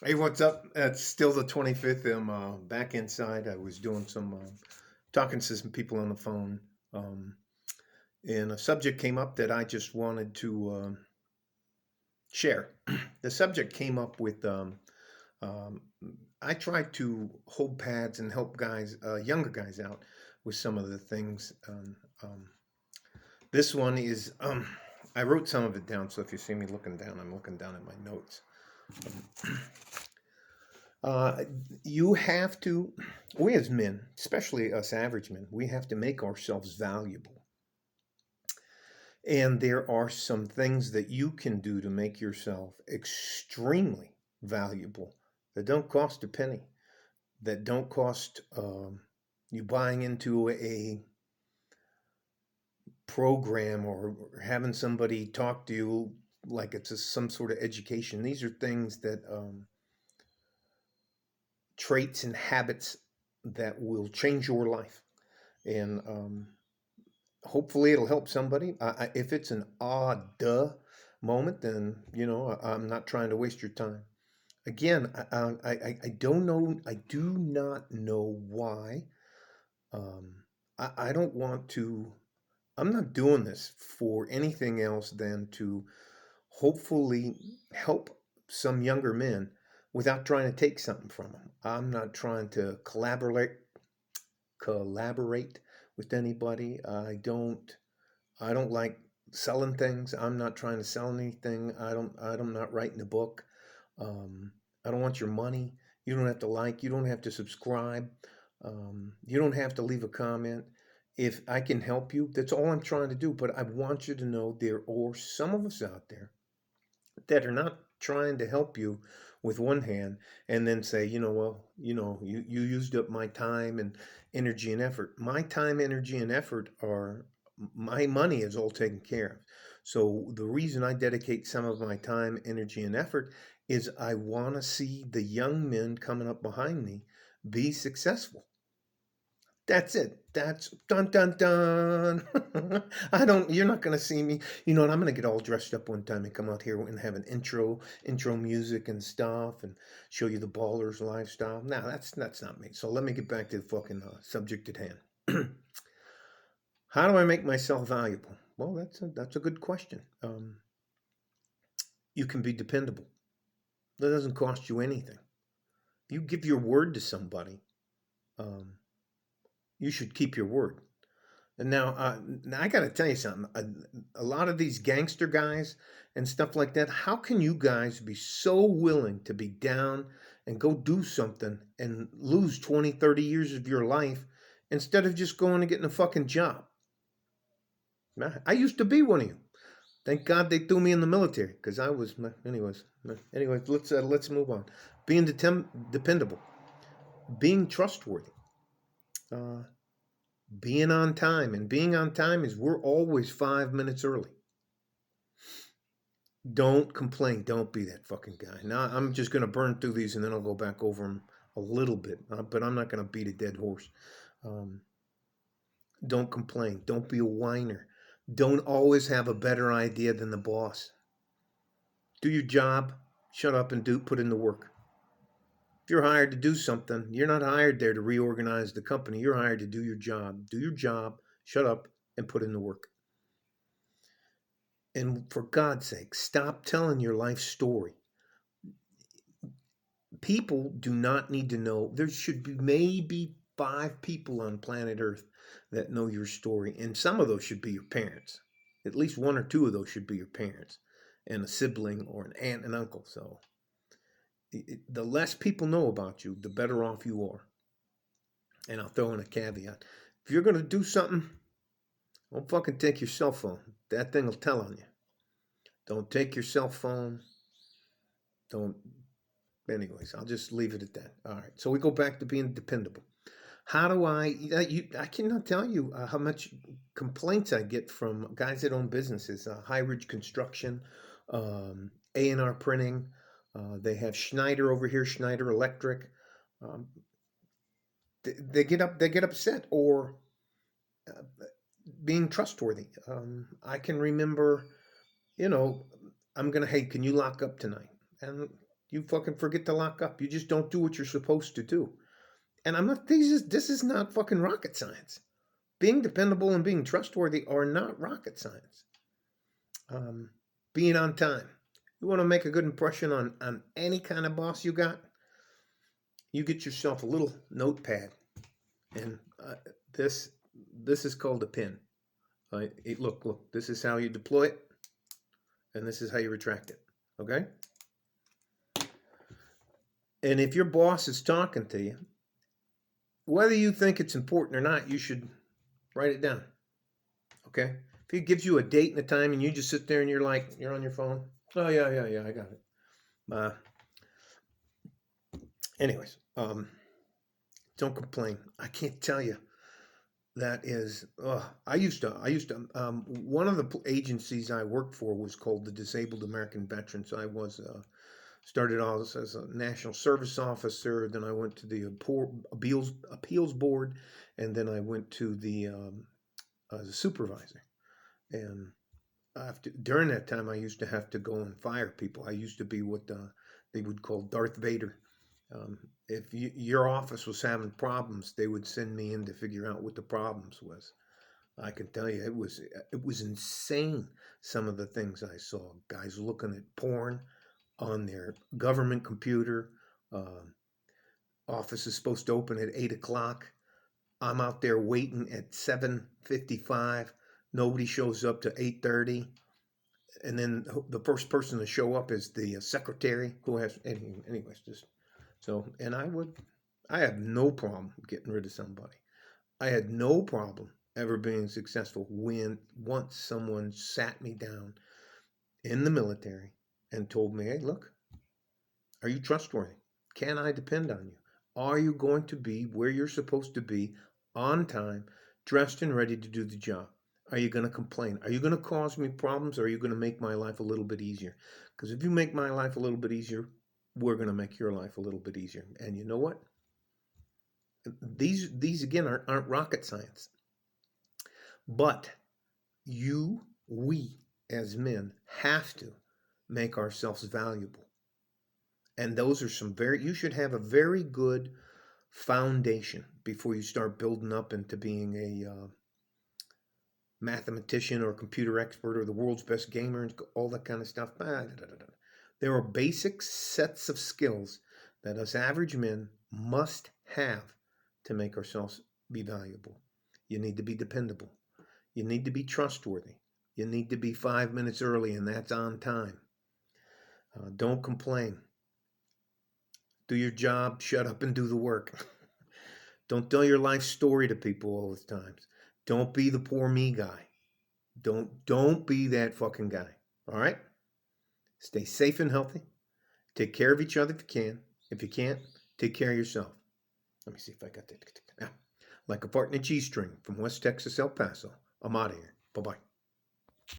Hey, what's up? It's still the 25th. I'm back inside. I was doing some talking to some people on the phone, um, and a subject came up that I just wanted to share. The subject came up with um, I try to hold pads and help guys, younger guys, out with some of the things. This one is I wrote some of it down, so if you see me looking down, I'm looking down at my notes. Uh, you have to, we as men, especially us average men, we have to make ourselves valuable. And there are some things that you can do to make yourself extremely valuable that don't cost a penny, that don't cost you buying into a program or having somebody talk to you like it's some sort of education. These are things that traits and habits that will change your life. And hopefully it'll help somebody. If it's an duh moment, then I'm not trying to waste your time. Again, I don't know. I do not know why. Um, I don't want to. I'm not doing this for anything else than to hopefully help some younger men without trying to take something from them. I'm not trying to collaborate with anybody. I don't like selling things. I'm not trying to sell anything. I'm not writing a book. Um, I don't want your money. You don't have to like. You don't have to subscribe. You don't have to leave a comment. If I can help you, that's all I'm trying to do. But I want you to know there are some of us out there that are not trying to help you with one hand and then say, well, you used up my time and energy and effort. My time, energy, and effort are my money is all taken care of. So the reason I dedicate some of my time, energy, and effort is I want to see the young men coming up behind me be successful. That's it. That's dun dun dun. You're not gonna see me. You know what? I'm gonna get all dressed up one time and come out here and have an intro music and stuff and show you the ballers lifestyle. Now that's not me. So let me get back to the fucking subject at hand. How do I make myself valuable? Well, that's a good question. You can be dependable. That doesn't cost you anything. You give your word to somebody. Um, you should keep your word. And now I got to tell you something. A lot of these gangster guys and stuff like that, how can you guys be so willing to be down and go do something and lose 20, 30 years of your life instead of just going and getting a fucking job? I used to be one of you. Thank God they threw me in the military because I was, anyways, let's move on. Being dependable, being trustworthy, uh, being on time. And being on time is we're always 5 minutes early. Don't complain. Don't be that fucking guy. Now I'm just gonna burn through these and then I'll go back over them a little bit, but I'm not gonna beat a dead horse. Um, don't complain. Don't be a whiner. Don't always have a better idea than the boss. Do your job. Shut up and put in the work. If you're hired to do something, you're not hired there to reorganize the company. You're hired to do your job. Do your job. Shut up and put in the work. And for God's sake, stop telling your life story. People do not need to know. There should be maybe 5 people on planet Earth that know your story, and some of those should be your parents. At least one or two of those should be your parents, and a sibling or an aunt and uncle. So the less people know about you, the better off you are. And I'll throw in a caveat: if you're gonna do something, don't fucking take your cell phone. That thing will tell on you. Don't take your cell phone. Don't. Anyways, I'll just leave it at that. All right. So we go back to being dependable. How do I cannot tell you how much complaints I get from guys that own businesses, High Ridge Construction, A&R Printing. They have Schneider over here, Schneider Electric. Um, they get upset or uh, being trustworthy. I can remember, you know, I'm gonna, hey, can you lock up tonight? And You fucking forget to lock up. You just don't do what you're supposed to do. And this is not fucking rocket science. Being dependable and being trustworthy are not rocket science. Um, Being on time. You want to make a good impression on any kind of boss you got? You get yourself a little notepad, and this this is called a pin. Look. This is how you deploy it, and this is how you retract it. Okay. And if your boss is talking to you, whether you think it's important or not, you should write it down. Okay. If he gives you a date and a time, and you just sit there and you're on your phone. Oh yeah, I got it. Uh, Anyways, don't complain. I can't tell you. That is, I used to. One of the agencies I worked for was called the Disabled American Veterans. I was started off as a national service officer. Then I went to the appeals board, and then I went to the as a supervisor. And during that time, I used to have to go and fire people. I used to be what they would call Darth Vader. If your office was having problems, they would send me in to figure out what the problems was. I can tell you, it was insane. Some of the things I saw, guys looking at porn on their government computer. Uh, Office is supposed to open at 8 o'clock. I'm out there waiting at 7:55. Nobody shows up to 8:30, and then the first person to show up is the secretary who has. Anyways, just so. And I have no problem getting rid of somebody. I had no problem ever being successful when once someone sat me down in the military and told me, hey, look, are you trustworthy? Can I depend on you? Are you going to be where you're supposed to be on time, dressed and ready to do the job? Are you going to complain? Are you going to cause me problems, or are you going to make my life a little bit easier? Because if you make my life a little bit easier, we're going to make your life a little bit easier. And you know what? These again aren't rocket science. But we as men have to make ourselves valuable. And those are you should have a very good foundation before you start building up into being a mathematician or computer expert or the world's best gamer and all that kind of stuff. There are basic sets of skills that us average men must have to make ourselves be valuable. You need to be dependable. You need to be trustworthy. You need to be 5 minutes early, and that's on time. Don't complain. Do your job, shut up, and do the work. Don't tell your life story to people all the time. Don't be the poor me guy. Don't be that fucking guy. All right? Stay safe and healthy. Take care of each other if you can. If you can't, take care of yourself. Let me see if I got that. Like a fart in a G string from West Texas, El Paso. I'm out of here. Bye bye.